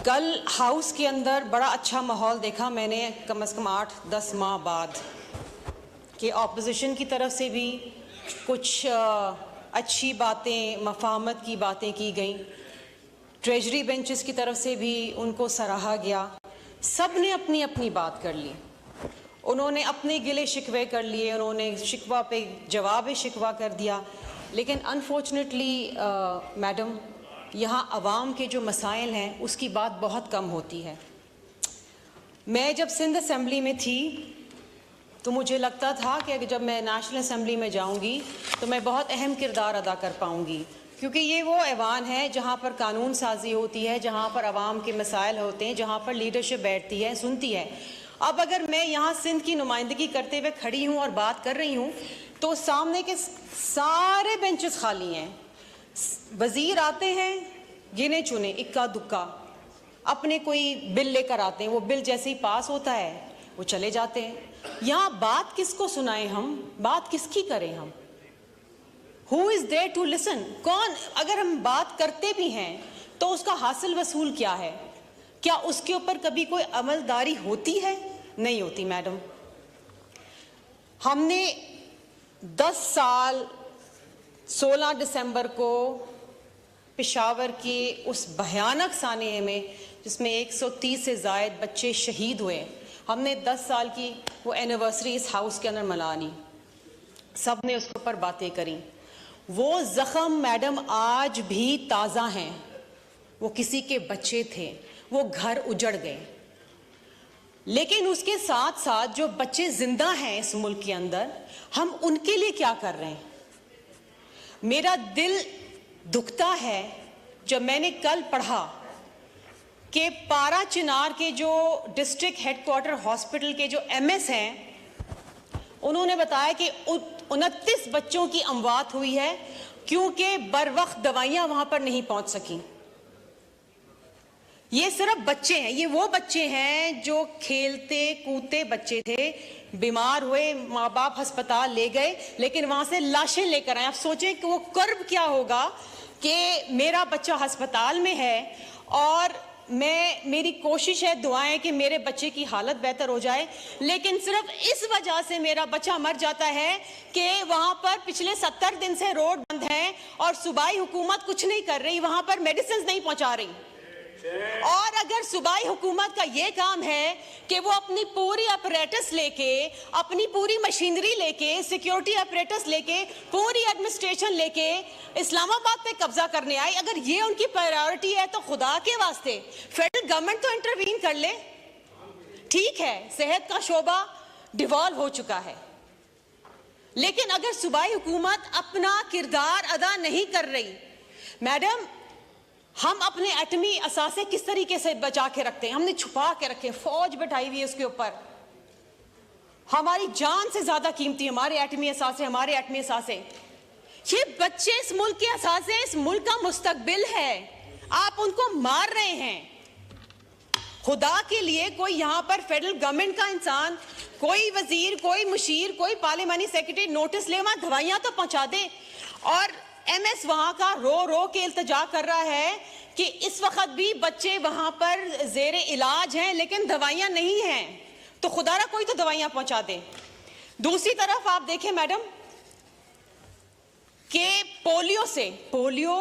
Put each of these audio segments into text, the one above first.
कल हाउस के अंदर बड़ा अच्छा माहौल देखा मैंने, कम से कम 8-10 माह बाद कि ऑपोजिशन की तरफ से भी कुछ अच्छी बातें, मफाहमत की बातें की गई, ट्रेजरी बेंचेस की तरफ से भी उनको सराहा गया। सब ने अपनी अपनी बात कर ली, उन्होंने अपने गिले शिकवे कर लिए, उन्होंने शिकवा पे जवाब शिकवा कर दिया। लेकिन अनफॉर्चुनेटली मैडम, यहाँ अवाम के जो मसाइल हैं उसकी बात बहुत कम होती है। मैं जब सिंध असम्बली में थी तो मुझे लगता था कि जब मैं नेशनल असम्बली में जाऊंगी तो मैं बहुत अहम किरदार अदा कर पाऊंगी, क्योंकि ये वो ऐवान है जहाँ पर कानून साजी होती है, जहाँ पर अवाम के मसाइल होते हैं, जहाँ पर लीडरशिप बैठती है, सुनती है। अब अगर मैं यहाँ सिंध की नुमाइंदगी करते हुए खड़ी हूँ और बात कर रही हूँ तो सामने के सारे बेंचेस खाली हैं। वजीर आते हैं गिने चुने, इक्का दुक्का, अपने कोई बिल लेकर आते हैं, वो बिल जैसे ही पास होता है वो चले जाते हैं। यहाँ बात किसको सुनाएं हम, बात किसकी करें हम? Who is there to listen? कौन, अगर हम बात करते भी हैं तो उसका हासिल वसूल क्या है? क्या उसके ऊपर कभी कोई अमलदारी होती है? नहीं होती मैडम। हमने 10 साल 16 दिसंबर को पेशावर के उस भयानक सानिए में जिसमें 130 से ज़ायद बच्चे शहीद हुए, हमने 10 साल की वो एनिवर्सरी इस हाउस के अंदर मनानी, सब ने उसके ऊपर बातें करी। वो ज़ख्म मैडम आज भी ताज़ा हैं। वो किसी के बच्चे थे, वो घर उजड़ गए, लेकिन उसके साथ साथ जो बच्चे जिंदा हैं इस मुल्क के अंदर, हम उनके लिए क्या कर रहे हैं? मेरा दिल दुखता है जब मैंने कल पढ़ा कि पारा चिनार के जो डिस्ट्रिक्ट हेडक्वार्टर हॉस्पिटल के जो एमएस हैं, उन्होंने बताया कि 29 बच्चों की अमवात हुई है क्योंकि बर वक्त दवाइयां वहां पर नहीं पहुंच सकी। ये सिर्फ बच्चे हैं, ये वो बच्चे हैं जो खेलते कूदते बच्चे थे, बीमार हुए, माँ बाप अस्पताल ले गए, लेकिन वहां से लाशें लेकर आए। आप सोचें कि वो कर्ब क्या होगा कि मेरा बच्चा अस्पताल में है और मेरी कोशिश है, दुआएं कि मेरे बच्चे की हालत बेहतर हो जाए, लेकिन सिर्फ इस वजह से मेरा बच्चा मर जाता है कि वहां पर पिछले 70 दिन से रोड बंद है और सूबाई हुकूमत कुछ नहीं कर रही, वहां पर मेडिसिन नहीं पहुंचा रही। और अगर सूबाई हुकूमत का ये काम है कि वो अपनी पूरी अपरेटस लेके, अपनी पूरी मशीनरी लेके, सिक्योरिटी अपरेटस लेके, पूरी एडमिनिस्ट्रेशन लेके इस्लामाबाद पे कब्जा करने आए, अगर ये उनकी प्रायोरिटी है तो खुदा के वास्ते फेडरल गवर्नमेंट तो इंटरवीन कर ले। ठीक है, सेहत का शोबा डिवॉल्व हो चुका है, लेकिन अगर सूबाई हुकूमत अपना किरदार अदा नहीं कर रही, मैडम, हम अपने एटमी असासे किस तरीके से बचा के रखते हैं? हमने छुपा के रखे, फौज बैठाई हुई है उसके ऊपर। हमारी जान से ज्यादा कीमती हमारे एटमी असासे, हमारे एटमी असासे। ये बच्चे इस मुल्क के असासे, इस मुल्क का मुस्तकबिल है, आप उनको मार रहे हैं। खुदा के लिए कोई यहाँ पर फेडरल गवर्नमेंट का इंसान, कोई वजीर, कोई मुशीर, कोई पार्लियामानी सेक्रेटरी नोटिस ले, वहां दवाइयां तो पहुंचा दे। और एमएस वहां का रो रो के इल्तजा कर रहा है कि इस वक्त भी बच्चे वहां पर जेरे इलाज हैं लेकिन दवाइयां नहीं हैं, तो खुदारा कोई तो दवाइयां पहुंचा दे। दूसरी तरफ आप देखें मैडम कि पोलियो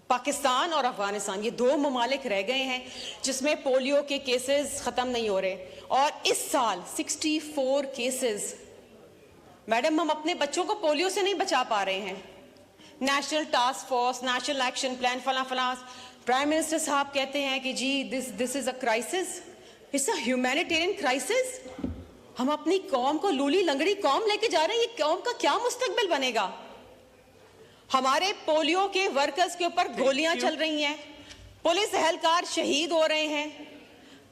पाकिस्तान और अफगानिस्तान, ये 2 ममालिक रह गए हैं जिसमें पोलियो के केसेस खत्म नहीं हो रहे, और इस साल 64 केसेस। मैडम, हम अपने बच्चों को पोलियो से नहीं बचा पा रहे हैं। National task force, national action plan, फला फला, प्राइम मिनिस्टर साहब कहते हैं कि जी this is a crisis, it's a humanitarian crisis. हम अपनी कौम को, लूली लंगड़ी कौम लेके जा रहे हैं, ये कौम का क्या मुस्तकबिल बनेगा? हमारे पोलियो के वर्कर्स के ऊपर गोलियां चल रही हैं, पुलिस एहलकार शहीद हो रहे हैं।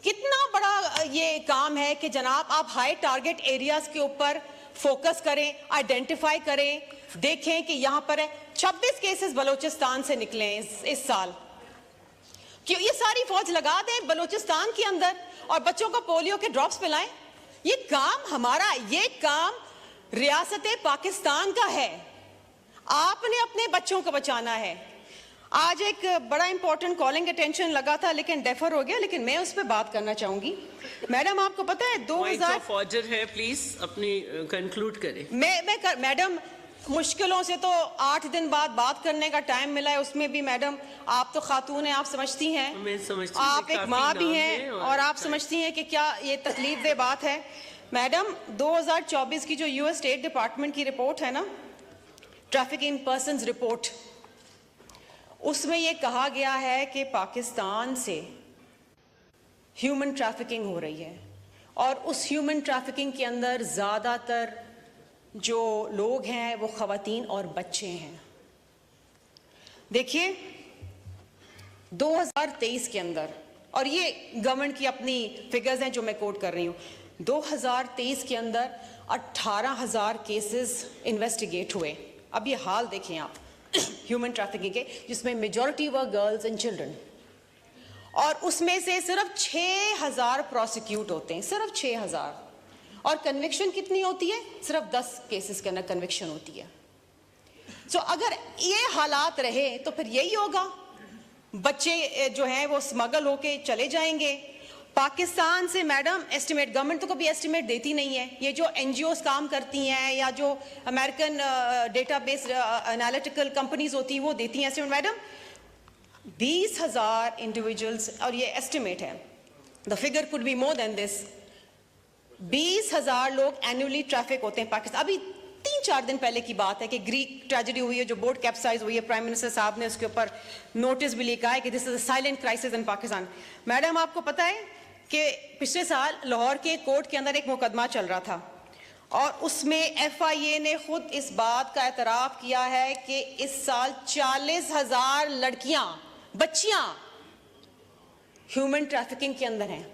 कितना बड़ा ये काम है कि जनाब आप हाई टारगेट एरियाज के ऊपर फोकस करें, आइडेंटिफाई करें, देखें कि यहां पर 26 केसेस बलूचिस्तान से निकले इस साल। क्यों ये सारी फौज लगा दें बलूचिस्तान के अंदर और बच्चों को पोलियो के ड्रॉप्स पिलाएं? ये काम हमारा, ये काम रियासत पाकिस्तान का है। आपने अपने बच्चों को बचाना है। आज एक बड़ा इंपॉर्टेंट कॉलिंग अटेंशन लगा था लेकिन डेफर हो गया, लेकिन मैं उस पर बात करना चाहूंगी। मैडम आपको पता है 2000 ऑर्डर है, प्लीज अपनी कंक्लूड करें। मैडम मुश्किलों से तो 8 दिन बाद बात करने का टाइम मिला है, उसमें भी मैडम आप तो खातून हैं, आप समझती हैं, मैं समझती हूँ, आप एक माँ भी हैं और आप समझती हैं कि क्या ये तकलीफ दे बात है। मैडम 2024 की जो यूएस स्टेट डिपार्टमेंट की रिपोर्ट है ना, ट्रैफिकिंग पर्सन्स रिपोर्ट, उसमें ये कहा गया है कि पाकिस्तान से ह्यूमन ट्रैफिकिंग हो रही है और उस ह्यूमन ट्रैफिकिंग के अंदर ज़्यादातर जो लोग हैं वो ख़वातीन और बच्चे हैं। देखिए 2023 के अंदर, और ये गवर्नमेंट की अपनी फिगर्स हैं जो मैं कोट कर रही हूँ, 2023 के अंदर 18,000 केसेस इन्वेस्टिगेट हुए। अब ये हाल देखें आप ह्यूमन ट्रैफिकिंग के, जिसमें majority were girls and children, और उसमें से सिर्फ 6,000 प्रोसिक्यूट होते हैं, सिर्फ 6,000, और कन्विक्शन कितनी होती है? सिर्फ 10 केसेस के अंदर कन्विक्शन होती है। सो अगर ये हालात रहे तो फिर यही होगा, बच्चे जो हैं वो स्मगल होके चले जाएंगे पाकिस्तान से। मैडम एस्टिमेट, गवर्नमेंट तो कभी एस्टिमेट देती नहीं है, ये जो एनजीओज काम करती हैं या जो अमेरिकन डेटाबेस एनालिटिकल कंपनीज होती हैं वो देती हैं एस्टिमेट। मैडम 20,000 इंडिविजुअल्स, और ये एस्टिमेट है, the figure could be more than this, 20,000 लोग एनुअली ट्रैफिक होते हैं पाकिस्तान। अभी 3-4 दिन पहले की बात है कि ग्रीक ट्रेजेडी हुई है, जो बोट कैप्साइज हुई है, प्राइम मिनिस्टर साहब ने उसके ऊपर नोटिस भी लिखा है कि this is a silent crisis in Pakistan. Madam आपको पता है कि पिछले साल लाहौर के कोर्ट के अंदर एक मुकदमा चल रहा था और उसमें FIA ने खुद इस बात का एतराफ़ किया है कि इस साल 40,000 लड़कियां, बच्चियां ह्यूमन ट्रैफिकिंग के अंदर हैं।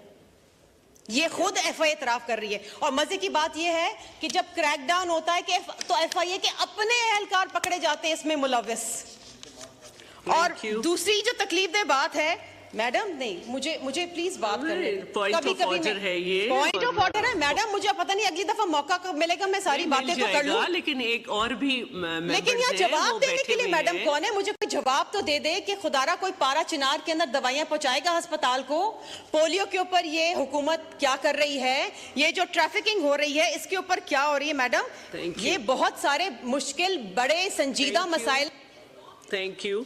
ये खुद FIA एतराफ़ कर रही है। और मजे की बात यह है कि जब क्रैकडाउन होता है कि तो FIA के अपने एहलकार पकड़े जाते हैं इसमें मुलव्विस। और दूसरी जो तकलीफ दे बात है मैडम, नहीं मुझे प्लीज बात करने दो। पॉइंट ऑफ ऑर्डर है ये, पॉइंट ऑफ ऑर्डर है मैडम, मुझे पता नहीं अगली दफा मौका कब मिलेगा, मैं सारी बातें तो कर लूं, लेकिन एक और भी लेकिन यहाँ जवाब देने के लिए मैडम कौन है? मुझे कोई जवाब तो दे दे कि खुदारा कोई पारा चिनार के अंदर दवाइयां पहुंचाएगा अस्पताल को। पोलियो के ऊपर ये हुकूमत क्या कर रही है? ये जो ट्रैफिकिंग हो रही है इसके ऊपर क्या हो रही है? मैडम ये बहुत सारे मुश्किल बड़े संजीदा मसाइल। Thank you.